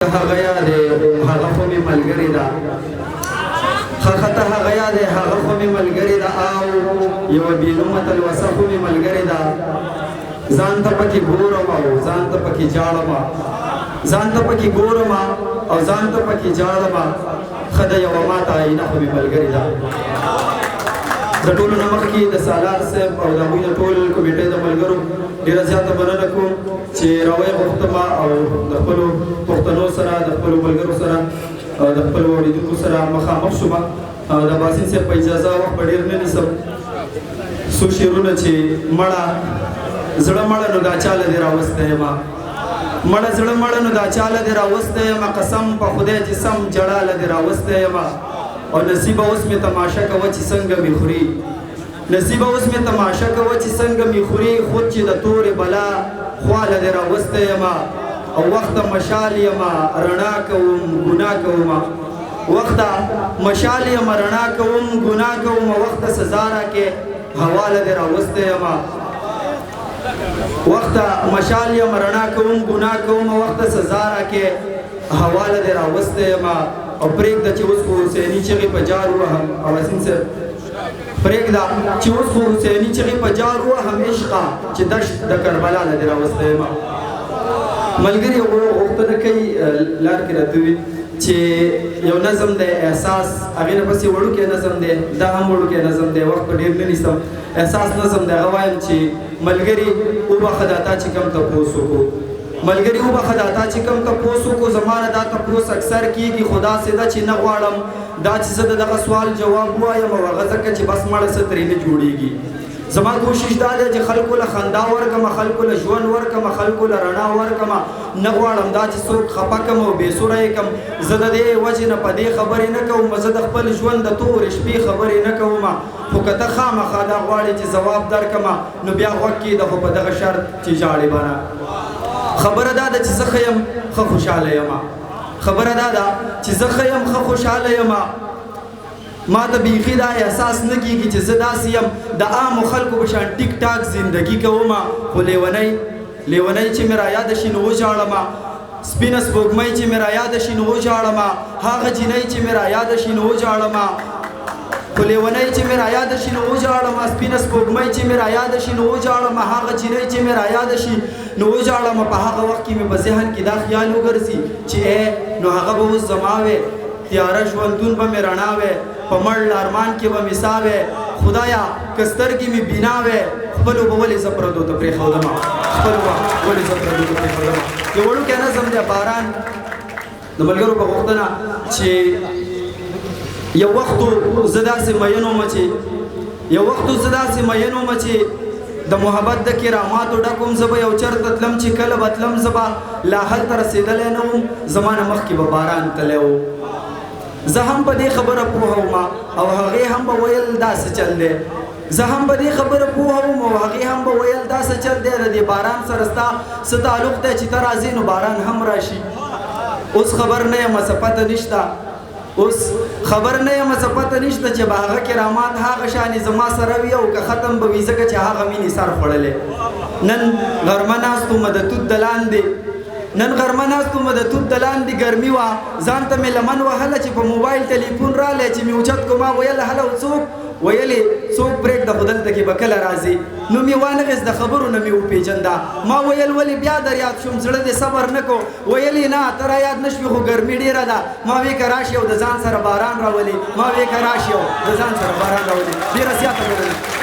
هغه یاد هغه خو مې ملګری ده خخته هغه یاد هغه خو مې ملګری ده او یوه بېنومه تلوسه خو مې ملګری ده ځان ته پکې ګورم او ځان ته پکې جاړم ځان ته پکې ګورم او ځان ته پکې جاړم ښه ده یوه ماته آینه خو مې ملګرې ده د ټولو نه مخکې د سالار صاحب او د هغوی د ټول کمیټې د ملګرو ډېره زیاته مننه کوم چې راویې غوښتم او د خپلو پښتنو سره د خپلو ملګرو سره د خپلو اورېدونکو سره مخامخ شوم د باسین صاحب په اجازه وخت به ډېر نه نیسم څو شعرونه چې مړه زړه مړه نو دا چاله دې راوستی یم مړه زړه مړه نو دا چاله دې راوستی یم قسم په خدای چې سم جړاله دې راوستی یم او نصیبه اوس مې تماشه کوه چې څنګه مې خوري نصیبه اوس مې تماشه کوه چې څنګه مې خوري خود چې د تورې بلا خواله دې راوستی یم او وخته مشال یم رڼا کوم ګناه کوم وخته مشال یم رڼا کوم ګناه کوم وخته سزا راکې حواله دې راوستی یم وخته مشال یم رڼا کوم ګناه کوم وخته سزا راکې حواله دې راوستی یم او پرېږده چې اوس خو حسیني چغې په جار ووهم او حسین صاحب پرېږده چې اوس خو حسیني چغې په جار ووهم عشقه چې دشت د کربلا له دې راوستی یم ملګري غوښتنه کوي لار کې راته وي چې یو نظم دی احساس هغې نه پسې وړوکی نظم دی دا هم وړوکی نظم دی وخت په ډېر نه نیسم احساس نظم دی هغه وایم چې ملګري وبخه دا تا چې کوم تپوس وکړو ملګري وبخه دا تا چې کوم تپوس وکړو زما نه دا تپوس اکثر کېږي خو داسې ده چې نه غواړم دا چې زه د دغه سوال جواب ووایم او هغه ځکه چې بس مړه څه ترې نه جوړېږي زما کوشش دا دی چې خلکو له خندا ورکړم خلکو له ژوند ورکړم خلکو له رڼا ورکړم نه غواړم دا چې څوک خفه کړم او بېسوره یې کړم زه د دې وجې نه په دې خبرې نه کوم زه د خپل ژوند د تورې شپې خبرې نه کوم خو که ته خامخا دا غواړې چې ځواب درکړم نو بیا غوږ کېږده خو په دغه شرط چې ژاړې به نه خبره دا ده چې زه ښه یم ښه خوشحاله یم خبره دا ده چې زه ښه یم ښه خوشحاله یم ما ته بیخي دا احساس نه کېږي چې زه داسې یم د عامو خلکو په شان ټیک ټاک زندګي کوم خو لیونی چې مې رایاده شي نو وژاړم سپینه سپوږمۍ چې مې رایاده شي نو وژاړم هغه جینۍ چې مې رایاده شي نو وژاړم خو لیونی چې مې رایاده شي نو وژاړم سپینه سپوږمۍ چې مې رایاده شي نو وژاړم هغه جینۍ چې مې رایاده شي نو وژاړم په هغه وخت کې مې په ذهن کې دا خیال وګرځي چې نو هغه به اوس زما وې تیاره ژوندون به مې رڼا وې په مړ لارمان کې به مې سا وې خدایا که سترګې مې بینا وې خپلو به ولې زه پردو ته پرېښودم خپلو به ولې زه پردو ته پرېښودم یو وړوکی نظم دی باران د ملګرو په غوښتنه چې یو وختو زه داسې مین وم چې د محبت د کراماتو ډکوم زه به یو چرته تلم چې کله به تلم زه به لا هلته رسېدلی نه وم زما نه مخکې به باران تللی و زه هم په دې خبره پوهه وم او هغې هم به ویل دا څه چل دی زه هم په دې خبره پوهه وم او هغې هم به ویل دا څه چل دی د دې باران سره ستا څه تعلق دی چې ته راځې نو باران هم راشي اوس خبر نه یم څه پته نشته اوس خبر نه یم څه پته نشته چې به هغه کرامات هغه شانې زما سره وي او که ختم به وي ځکه چې هغه مینې سر خوړلی نن غرمه ناست ومه د توت د لاندې نن غرمه ناست ومه د توت د لاندې ګرمي وه ځان ته مې لمن وهله چې په موبایل ټلیفون رالی چې مې اوچت کړو ما ویل هلو څوک ویلې څوک پرېږده خو دلته کې به کله راځي نو مې وانغېست د خبرو نه مې وپېژنده ما ویل ولې بیا در یاد شوم زړه دې صبر نه کو ویلې نه ته را یاد نه شوې خو ګرمي ډېره ده ما وې که راشي او د ځان سره باران راولي ما وې که راشي او د ځان سره باران راولي ډېره زیاته مننه